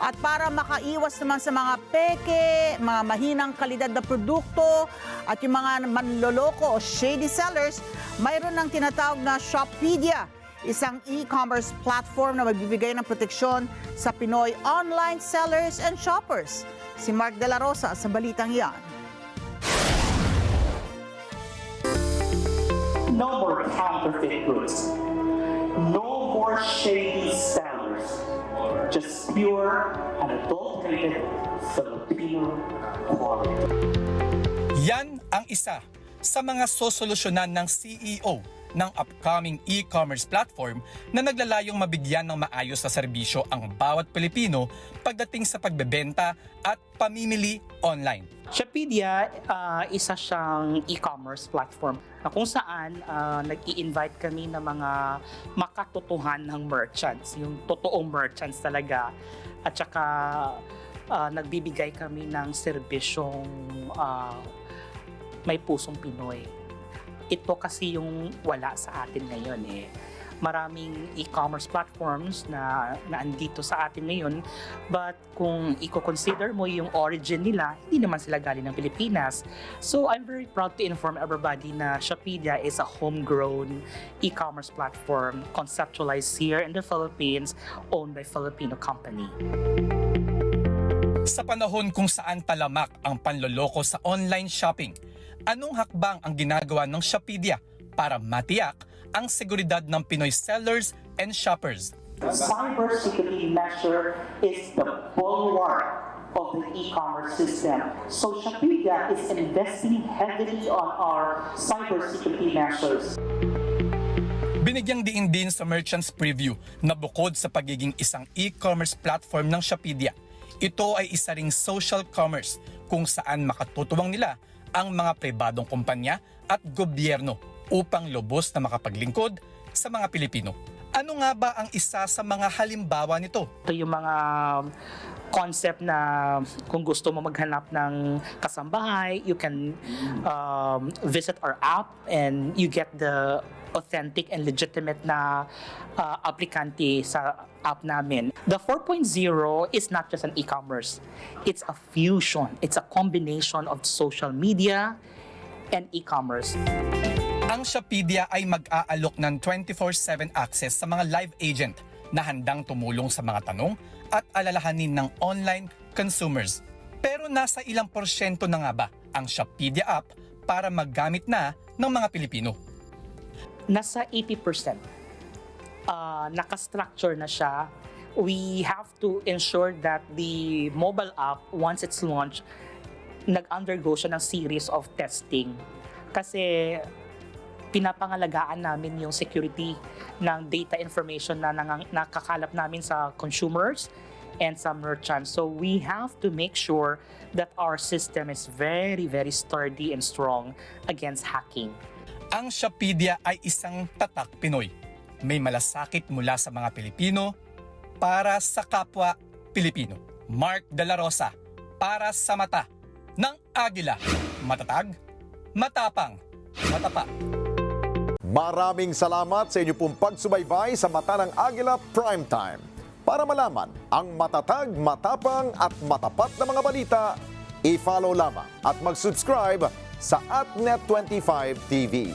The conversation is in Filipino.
At para makaiwas naman sa mga peke, mga mahinang kalidad na produkto at yung mga manloloko o shady sellers, mayroon ng tinatawag na Shoppedia, isang e-commerce platform na magbibigay ng proteksyon sa Pinoy online sellers and shoppers. Si Mark De La Rosa sa balitang yan. No more counterfeit goods. No more shady sellers. Just pure, unadulterated Filipino quality. Yan ang isa sa mga sosolusyonan ng CEO ng upcoming e-commerce platform na naglalayong mabigyan ng maayos na serbisyo ang bawat Pilipino pagdating sa pagbebenta at pamimili online. Shoppedia, isa siyang e-commerce platform na kung saan nag-i-invite kami ng mga makatotohan ng merchants, yung totoong merchants talaga, at saka nagbibigay kami ng serbisyong may pusong Pinoy. Ito kasi yung wala sa atin ngayon eh. Maraming e-commerce platforms na andito sa atin ngayon, but kung i-consider mo yung origin nila, hindi naman sila galing ng Pilipinas. So I'm very proud to inform everybody na Shoppedia is a homegrown e-commerce platform conceptualized here in the Philippines, owned by Filipino company. Sa panahon kung saan talamak ang panloloko sa online shopping, anong hakbang ang ginagawa ng Shoppedia para matiyak ang seguridad ng Pinoy sellers and shoppers? Cybersecurity measure is the bulwark of the e-commerce system. So Shoppedia is investing heavily on our cybersecurity measures. Binigyang diin din sa Merchants Preview na bukod sa pagiging isang e-commerce platform ng Shoppedia, ito ay isa ring social commerce kung saan makatutuwang nila ang mga pribadong kumpanya at gobyerno upang lubos na makapaglingkod sa mga Pilipino. Ano nga ba ang isa sa mga halimbawa nito? Ito yung mga concept na kung gusto mo maghanap ng kasambahay, you can visit our app and you get the authentic and legitimate na aplikante sa app namin. The 4.0 is not just an e-commerce. It's a fusion. It's a combination of social media and e-commerce. Ang Shoppedia ay mag-aalok ng 24/7 access sa mga live agent na handang tumulong sa mga tanong at alalahanin ng online consumers. Pero nasa ilang porsyento na nga ba ang Shoppedia app para maggamit na ng mga Pilipino? Nasa 80%. Naka-structure na siya. We have to ensure that the mobile app, once it's launched, nag-undergo siya ng series of testing. Kasi pinapangalagaan namin yung security ng data information na nakakalap namin sa consumers and sa merchants. So we have to make sure that our system is very, very sturdy and strong against hacking. Ang Shoppedia ay isang tatak Pinoy. May malasakit mula sa mga Pilipino para sa kapwa Pilipino. Mark De La Rosa, para sa mata ng Agila. Matatag, matapang, matapat. Maraming salamat sa inyo pong pagsubaybay sa Mata ng Agila Primetime. Para malaman ang matatag, matapang at matapat na mga balita, i-follow lamang at mag-subscribe sa AtNet25 TV.